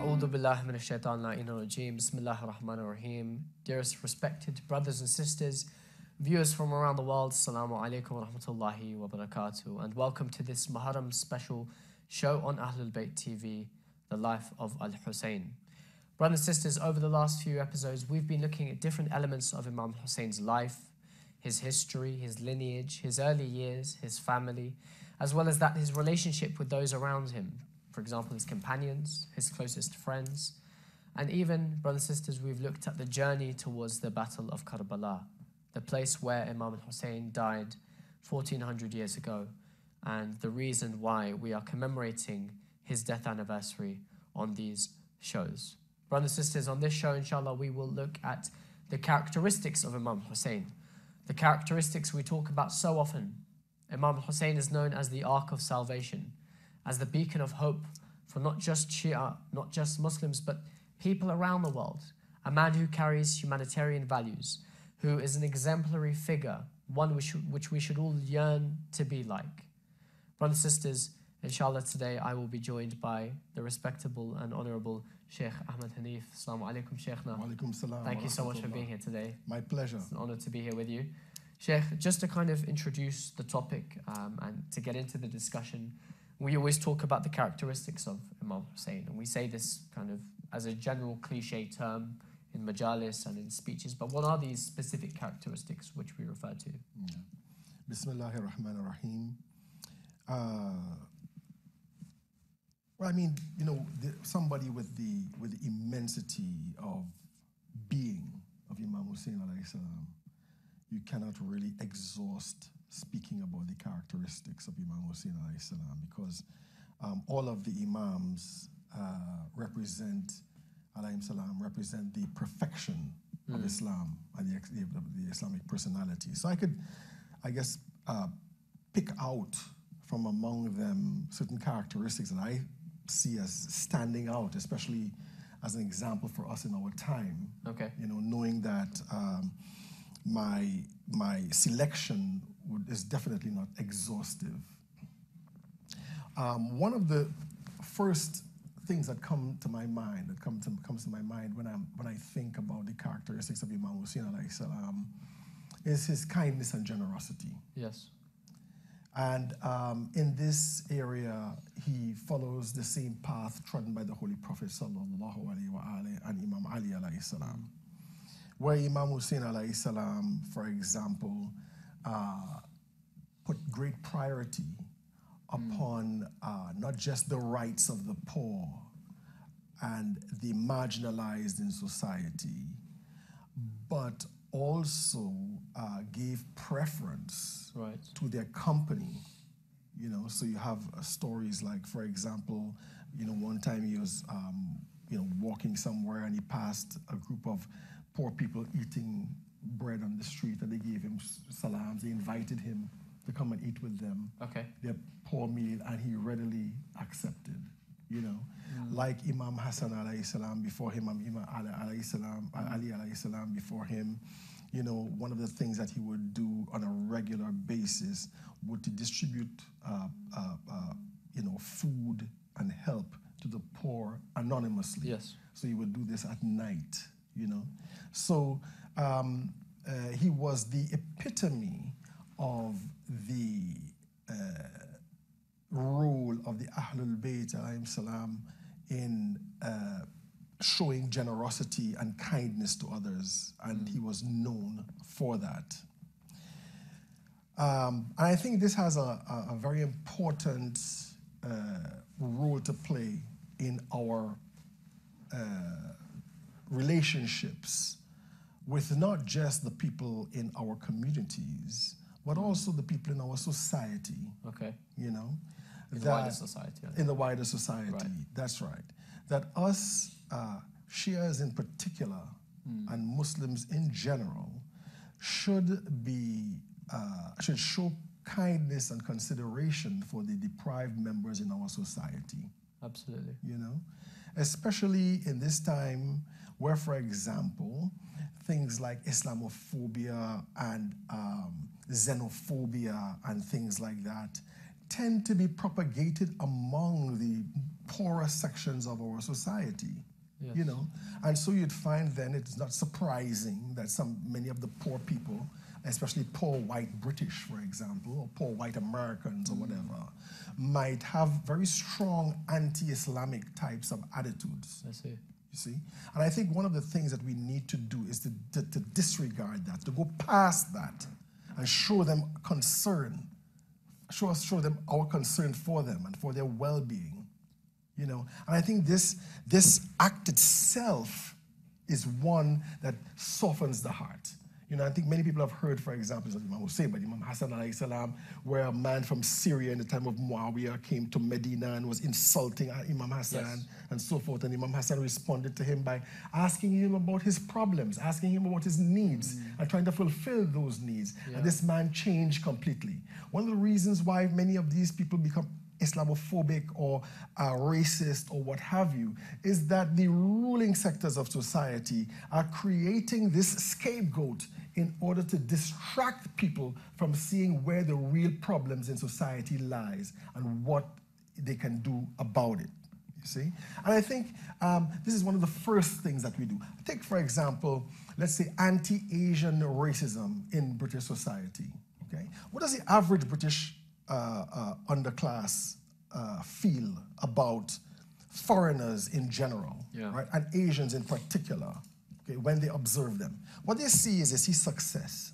A'udhu billahi minash shaitan la'inir rajim. Bismillahir Rahmanir Rahim. Dearest respected brothers and sisters, viewers from around the world, Assalamu alaikum wa rahmatullahi wa barakatuh, and welcome to this Muharram special show on Ahlulbayt TV, the life of Husain. Brothers and sisters, over the last few episodes, we've been looking at different elements of Imam Husain's life, his history, his lineage, his early years, his family, as well as his relationship with those around him. For example, his companions, his closest friends, and even, brothers and sisters, we've looked at the journey towards the Battle of Karbala, the place where Imam Hussain died 1400 years ago, and the reason why we are commemorating his death anniversary on these shows. Brothers and sisters, on this show, inshallah, we will look at the characteristics of Imam Hussain, the characteristics we talk about so often. Imam Hussain is known as the Ark of Salvation, as the beacon of hope for not just Shia, not just Muslims, but people around the world. A man who carries humanitarian values, who is an exemplary figure, one which we should all yearn to be like. Brothers and sisters, inshallah, today I will be joined by the respectable and honorable Sheikh Ahmed Hanif. Assalamu alaikum, Sheikhna. Wa alaikum salam. Thank you so much for being here today. My pleasure. It's an honor to be here with you. Sheikh, just to kind of introduce the topic and to get into the discussion, we always talk about the characteristics of Imam Hussain, and we say this kind of as a general cliche term in majalis and in speeches, but what are these specific characteristics which we refer to? Yeah. Bismillahir Rahmanir Rahim. Well, I mean, you know, somebody with the immensity of being of Imam Hussain alayhi salam, you cannot really exhaust speaking about the characteristics of Imam Hussain alayhi salam, because all of the Imams represent the perfection of Islam and the Islamic personality. So I could, I guess, pick out from among them certain characteristics that I see as standing out, especially as an example for us in our time. Okay. You know, knowing that my selection is definitely not exhaustive. One of the first things that comes to my mind when I think about the characteristics of Imam Hussain alayhi salam is his kindness and generosity. Yes. And in this area, he follows the same path trodden by the Holy Prophet sallallahu alaihi wa alihi and Imam Ali alayhi salam, where Imam Hussain alayhi salam, for example, put great priority upon not just the rights of the poor and the marginalized in society, but also gave preference to their company. You know, so you have stories like, for example, you know, one time he was, you know, walking somewhere and he passed a group of poor people eating bread on the street, and they gave him salams. They invited him to come and eat with them. Okay. Their poor meal, and he readily accepted. You know, like Imam Hassan alayhi salam before him, Imam Ali alayhi salam before him. You know, one of the things that he would do on a regular basis would to distribute, you know, food and help to the poor anonymously. Yes. So he would do this at night. You know, so he was the epitome of the role of the Ahlulbayt alayhim salam in showing generosity and kindness to others, and he was known for that. And I think this has a very important role to play in our relationships with not just the people in our communities, but also the people in our society. Okay. You know? In the wider society. Yeah. In the wider society. Right. That's right. That us, Shias in particular, and Muslims in general, should show kindness and consideration for the deprived members in our society. Absolutely. You know? Especially in this time where, for example, things like Islamophobia and xenophobia and things like that tend to be propagated among the poorer sections of our society. Yes. You know, and so you'd find then it's not surprising that many of the poor people, especially poor white British, for example, or poor white Americans or whatever, might have very strong anti-Islamic types of attitudes. I see. You see? And I think one of the things that we need to do is to disregard that, to go past that and show them concern, show them our concern for them and for their well-being. You know, and I think this act itself is one that softens the heart. You know, I think many people have heard, for example, Imam Hussain, but Imam Hassan alayhi salam, where a man from Syria in the time of Muawiyah came to Medina and was insulting Imam Hassan, yes, and so forth. And Imam Hassan responded to him by asking him about his problems, asking him about his needs, and trying to fulfill those needs. Yeah. And this man changed completely. One of the reasons why many of these people become Islamophobic or racist or what have you is that the ruling sectors of society are creating this scapegoat in order to distract people from seeing where the real problems in society lies and what they can do about it. You see? And I think this is one of the first things that we do. Take, for example, let's say anti-Asian racism in British society. Okay? What does the average British underclass feel about foreigners in general, right, and Asians in particular, okay, when they observe them? What they see is they see success,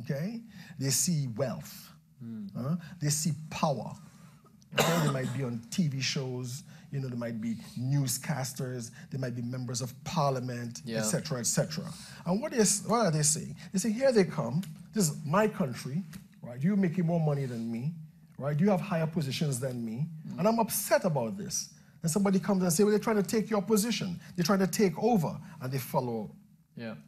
okay? They see wealth, they see power. Okay? They might be on TV shows, you know, they might be newscasters, they might be members of parliament, etc., etc. And what are they saying? They say, here they come, this is my country, right? You're making more money than me, right? You have higher positions than me, and I'm upset about this. Then somebody comes and says, well, they're trying to take your position. They're trying to take over, and they follow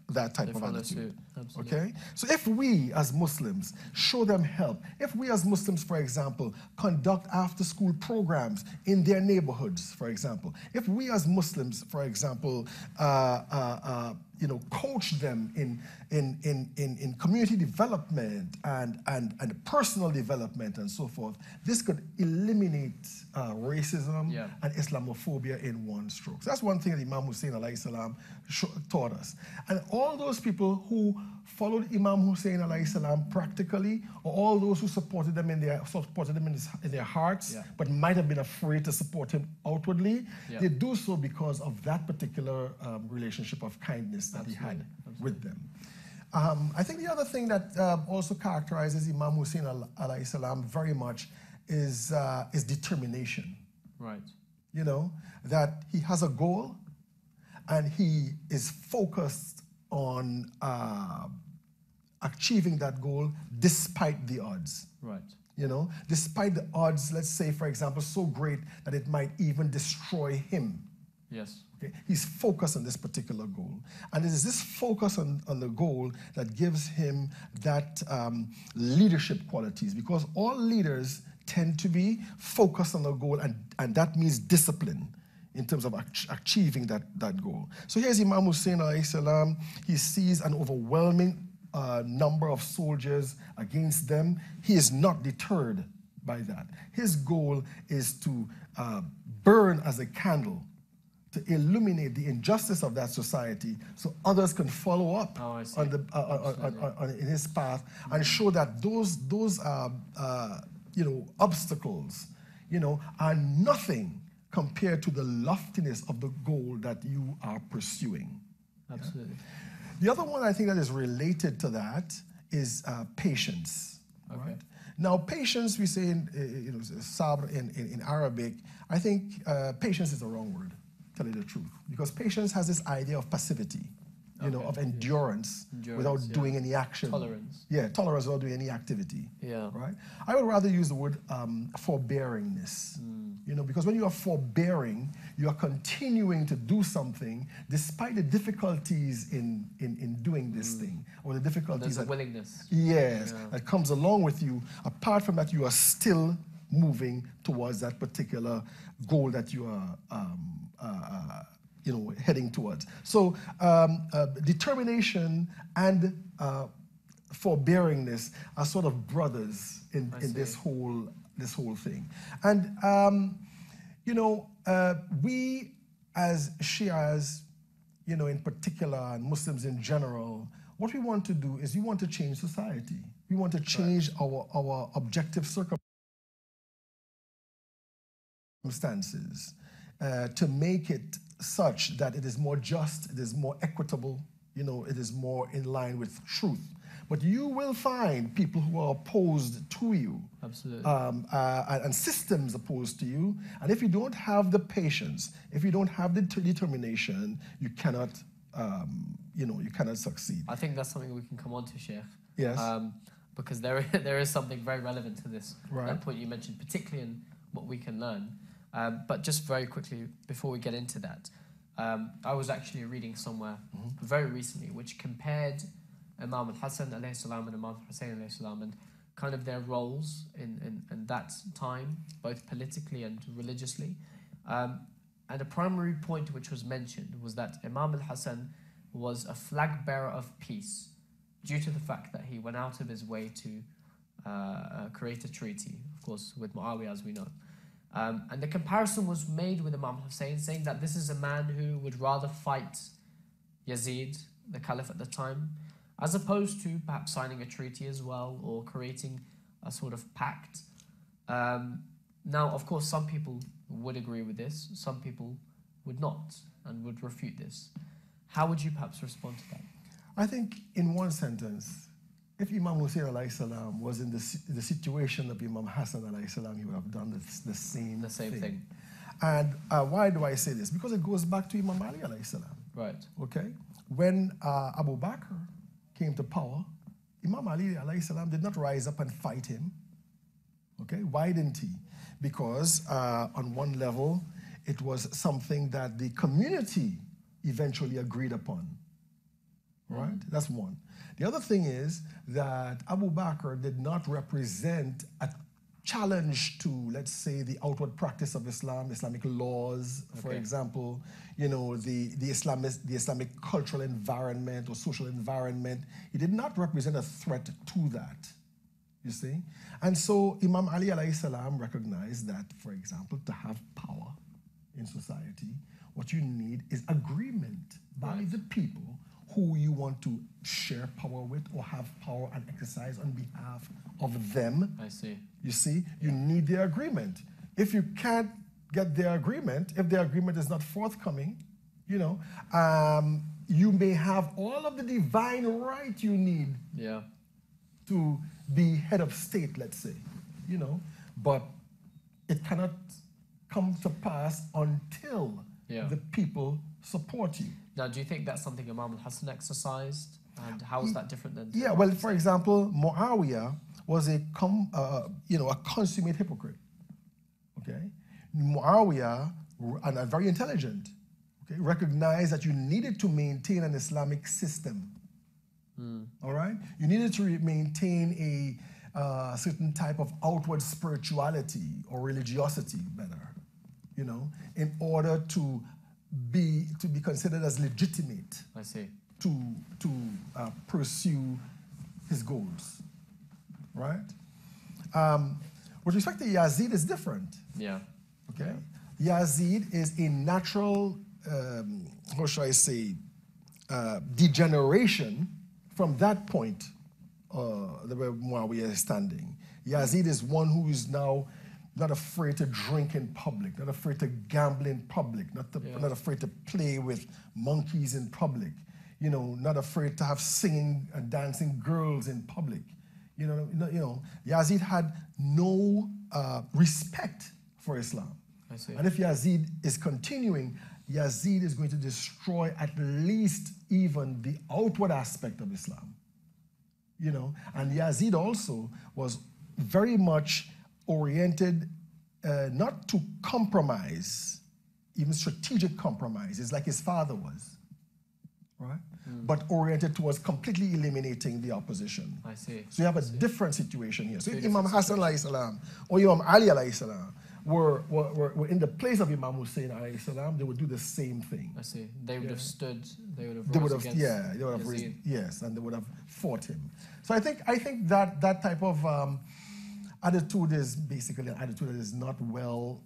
that type of attitude. Okay? So if we as Muslims show them help, if we as Muslims, for example, conduct after-school programs in their neighborhoods, for example, if we as Muslims, for example, you know, coach them in community development and personal development and so forth, this could eliminate racism and Islamophobia in one stroke. So that's one thing that Imam Hussain alayhi salam taught us. And all those people who followed Imam Hussain alayhi salam practically, or all those who supported them in their hearts, but might have been afraid to support him outwardly, they do so because of that particular relationship of kindness that he had with them. I think the other thing that also characterizes Imam Hussain alayhi salam very much is determination. Right. You know, that he has a goal and he is focused on achieving that goal despite the odds. Right. You know, despite the odds, let's say, for example, so great that it might even destroy him. Yes. Okay? He's focused on this particular goal. And it is this focus on the goal that gives him that leadership qualities, because all leaders tend to be focused on the goal, and that means discipline in terms of achieving that goal. So here's Imam Hussain alayhi salam. He sees an overwhelming number of soldiers against them. He is not deterred by that. His goal is to burn as a candle to illuminate the injustice of that society so others can follow up in his path and show that those you know, obstacles, you know, are nothing compared to the loftiness of the goal that you are pursuing. Absolutely. The other one I think that is related to that is patience. Okay. Right? Now, patience, we say in you know, sabr in Arabic. I think patience is the wrong word, to tell you the truth, because patience has this idea of passivity, you know, of endurance without doing any action. Tolerance. Yeah, tolerance without doing any activity. Yeah. Right? I would rather use the word forbearingness. You know, because when you are forbearing, you are continuing to do something despite the difficulties in doing this thing, or the difficulties. There's a willingness. Yes, that comes along with you. Apart from that, you are still moving towards that particular goal that you are you know, heading towards. So determination and forbearingness are sort of brothers in this whole thing. And We as Shias, in particular, and Muslims in general, what we want to do is we want to change society. We want to change our objective circumstances to make it such that it is more just, it is more equitable, it is more in line with truth. But you will find people who are opposed to you. Absolutely. And systems opposed to you. And if you don't have the patience, if you don't have the determination, you cannot, you cannot succeed. I think that's something we can come on to, Sheikh. Yes. Because there is something very relevant to this. Right. That point you mentioned, particularly in what we can learn. But just very quickly, before we get into that, I was actually reading somewhere very recently which compared Imam Hussain alayhi salam and Imam Hussain alayhi salam and kind of their roles in that time, both politically and religiously. And a primary point which was mentioned was that Imam al-Hassan was a flag bearer of peace due to the fact that he went out of his way to create a treaty, of course, with Muawiyah, as we know. And the comparison was made with Imam Hussain, saying that this is a man who would rather fight Yazid, the caliph at the time, as opposed to perhaps signing a treaty as well or creating a sort of pact. Now, of course, some people would agree with this, some people would not and would refute this. How would you perhaps respond to that? I think in one sentence, if Imam Hussain alayhi salam was in the situation of Imam Hassan alayhi salam, he would have done the same thing. And why do I say this? Because it goes back to Imam Ali alayhi salam. Right. Okay? When Abu Bakr came to power, Imam Ali alayhi salam did not rise up and fight him. Okay? Why didn't he? Because on one level, it was something that the community eventually agreed upon. Right? That's one. The other thing is that Abu Bakr did not represent a challenge to, let's say, the outward practice of Islam, Islamic laws, for example, the Islamic cultural environment or social environment. He did not represent a threat to that, you see. And so Imam Ali alayhi salam recognized that, for example, to have power in society, what you need is agreement by the people who you want to share power with or have power and exercise on behalf of them. I see. You see, you need their agreement. If you can't get their agreement, if their agreement is not forthcoming, you may have all of the divine right you need to be head of state, let's say, but it cannot come to pass until the people support you. Now, do you think that's something Imam al-Hassan exercised? And how is that different than... Yeah, well, for example, Muawiyah was a consummate hypocrite. Okay? Muawiyah, and very intelligent, recognized that you needed to maintain an Islamic system. All right? You needed to maintain a certain type of outward spirituality or religiosity, better, in order to be considered as legitimate. I see. To pursue his goals, right? With respect to Yazid, it's different. Yeah. Okay. Yazid is a natural, how shall I say, degeneration from that point where Muawiyah is standing. Yazid is one who is now not afraid to drink in public, not afraid to gamble in public, not afraid to play with monkeys in public, not afraid to have singing and dancing girls in public. Yazid had no respect for Islam. I see. And if Yazid is continuing, Yazid is going to destroy at least even the outward aspect of Islam. And Yazid also was very much oriented not to compromise, even strategic compromises like his father was, right? But oriented towards completely eliminating the opposition. I see. So you have a different situation here. So if Imam Hassan alayhi salam or Imam Ali alayhi salam were in the place of Imam Hussain alayhi salam, they would do the same thing. I see. They would have stood, they would have rose against they would have raised, yes, and they would have fought him. So I think that type of attitude is basically an attitude that is not well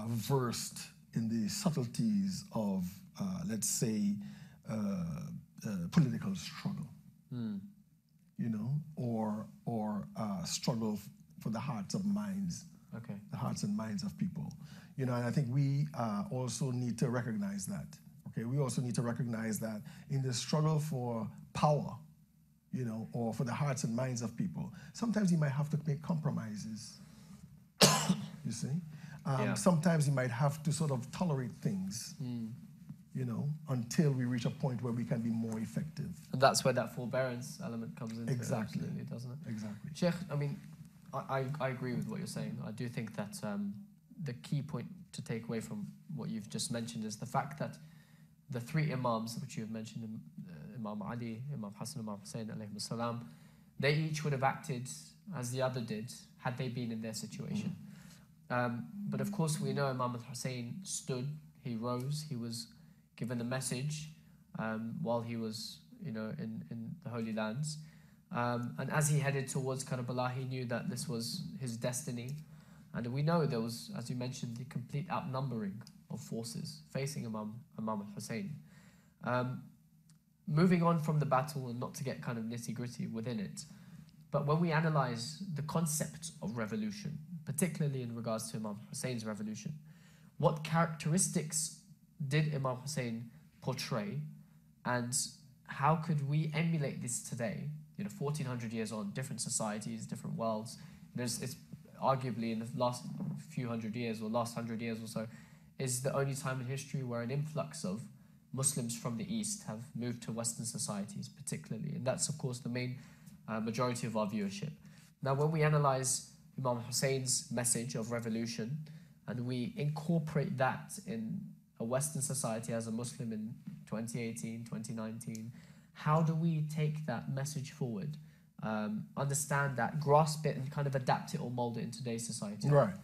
versed in the subtleties of, let's say, political struggle, you know, or struggle for the hearts and minds of people, you know. And I think we also need to recognize that. Okay, we also need to recognize that in the struggle for power, you know, or for the hearts and minds of people, sometimes you might have to make compromises. You see, sometimes you might have to sort of tolerate things. You know, until we reach a point where we can be more effective. And that's where that forbearance element comes into exactly. it, absolutely, doesn't it? Exactly. Sheikh, I mean, I agree with what you're saying. I do think that the key point to take away from what you've just mentioned is the fact that the three Imams, which you've mentioned, Imam Ali, Imam Hassan, Imam Hussain, alayhim salam, they each would have acted as the other did had they been in their situation. But of course, we know Imam Hussain stood, he rose, he was given a message while he was, you know, in the Holy Lands. And as he headed towards Karbala, he knew that this was his destiny. And we know there was, as you mentioned, the complete outnumbering of forces facing Imam Hussain. Moving on from the battle, and not to get kind of nitty-gritty within it, but when we analyze the concept of revolution, particularly in regards to Imam Hussein's revolution, what characteristics did Imam Hussain portray, and how could we emulate this today? You know, 1400 years on, different societies, different worlds. It's arguably in the last few hundred years, or last 100 years or so, is the only time in history where an influx of Muslims from the East have moved to Western societies, particularly, and that's of course the main majority of our viewership. Now, when we analyze Imam Hussein's message of revolution, and we incorporate that in a Western society as a Muslim in 2018, 2019, how do we take that message forward, understand that, grasp it, and kind of adapt it or mold it in today's society? Right.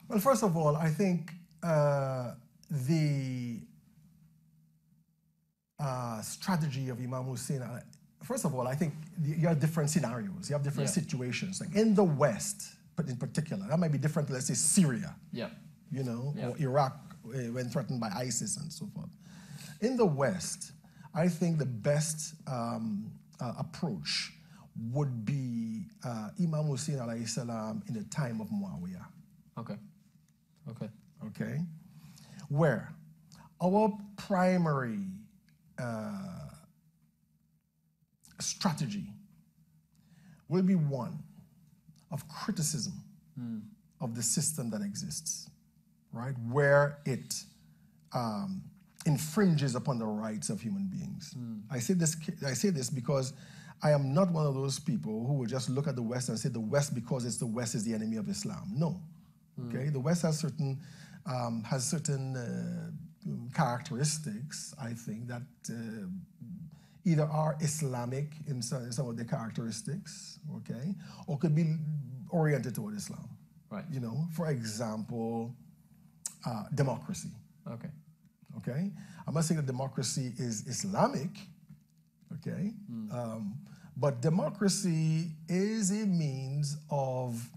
Well, first of all, I think the strategy of Imam Hussain, first of all, I think you have different scenarios, you have different situations. Like in the West, but in particular, that might be different to, let's say, Syria, you know, or Iraq, when threatened by ISIS and so forth. In the West, I think the best approach would be Imam Hussain alayhi salam in the time of Muawiyah. Okay. Where our primary strategy will be one of criticism of the system that exists, right? Where it infringes upon the rights of human beings. I say this because I am not one of those people who will just look at the West and say the West, because it's the West, is the enemy of Islam. No. Okay, the West has certain characteristics, I think, that either are Islamic in some of the characteristics, okay, or could be oriented toward Islam. Right. You know, for example, democracy. Okay. I'm not saying that democracy is Islamic, okay, but democracy is a means of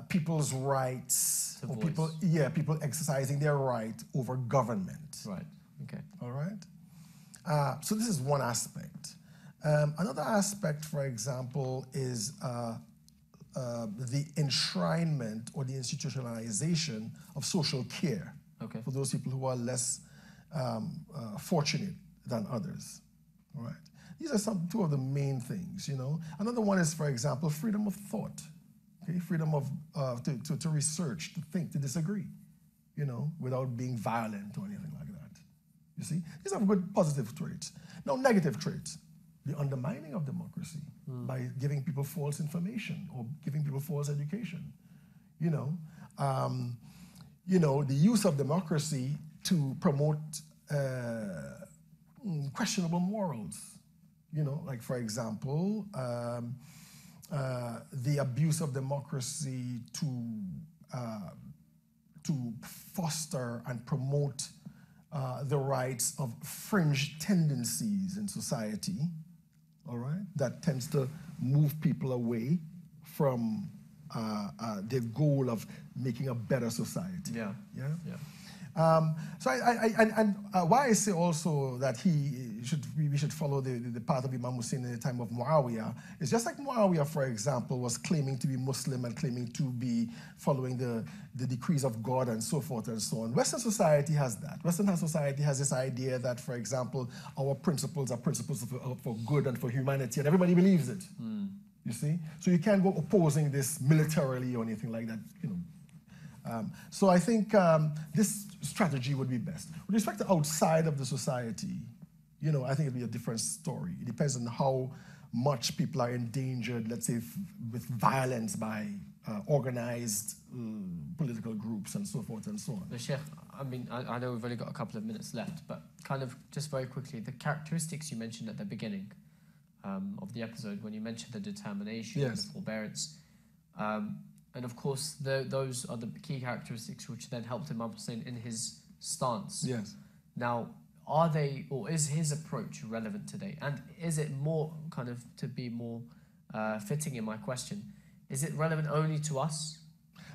people's rights, or people exercising their right over government. Right. Okay. All right. So this is one aspect. Another aspect, for example, is the enshrinement or the institutionalization of social care for those people who are less fortunate than others. All right. These are two of the main things, you know. Another one is, for example, freedom of thought. Okay, freedom of to research, to think, to disagree, you know, without being violent or anything like that. You see, these are good positive traits. Now, negative traits: the undermining of democracy by giving people false information or giving people false education. You know, the use of democracy to promote questionable morals. You know, like, for example, the abuse of democracy to foster and promote the rights of fringe tendencies in society, all right, that tends to move people away from their goal of making a better society. Yeah. Yeah. Yeah. So why I say also that we should follow the path of Imam Hussain in the time of Muawiyah is just like Muawiyah, for example, was claiming to be Muslim and claiming to be following the decrees of God and so forth and so on. Western society has that. Western society has this idea that, for example, our principles are principles for good and for humanity, and everybody believes it. You see? So you can't go opposing this militarily or anything like that, you know. So I think this strategy would be best. With respect to outside of the society, you know, I think it'd be a different story. It depends on how much people are endangered, let's say, with violence by organized political groups and so forth and so on. But Sheikh, I mean, I know we've only got a couple of minutes left, but kind of just very quickly, the characteristics you mentioned at the beginning of the episode, when you mentioned the determination and the forbearance, and of course, those are the key characteristics which then helped Imam Hussain in his stance. Yes. Now, are they, or is his approach relevant today? And is it more, kind of, to be more fitting in my question, is it relevant only to us?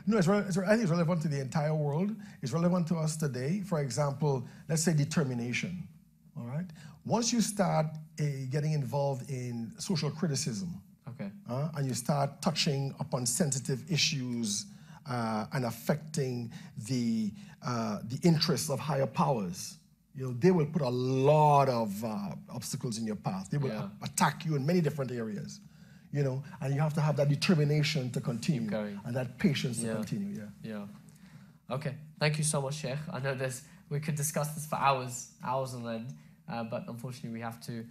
No, I think it's relevant to the entire world. It's relevant to us today. For example, let's say determination, all right? Once you start getting involved in social criticism, okay, and you start touching upon sensitive issues and affecting the interests of higher powers, you know, they will put a lot of obstacles in your path. They will attack you in many different areas, you know, and you have to have that determination to continue and that patience to continue. Yeah. Okay. Thank you so much, Sheikh. I know we could discuss this for hours on end, but unfortunately we have to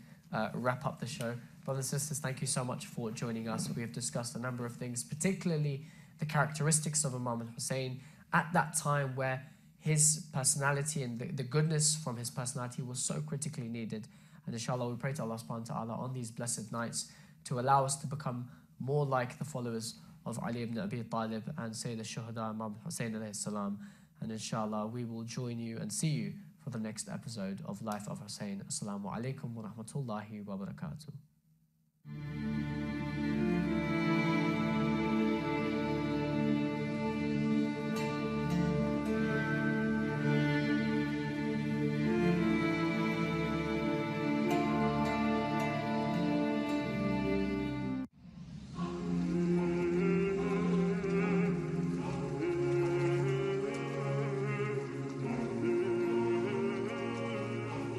wrap up the show. Brothers and sisters, thank you so much for joining us. We have discussed a number of things, particularly the characteristics of Imam Hussain at that time where his personality and the goodness from his personality was so critically needed. And inshallah, we pray to Allah subhanahu wa ta'ala on these blessed nights to allow us to become more like the followers of Ali ibn Abi Talib and Sayyid al-Shuhada Imam Hussain alayhi salam. And inshallah, we will join you and see you for the next episode of Life of Hussain. Assalamu alaikum wa rahmatullahi wa barakatuh.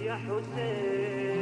يا حسين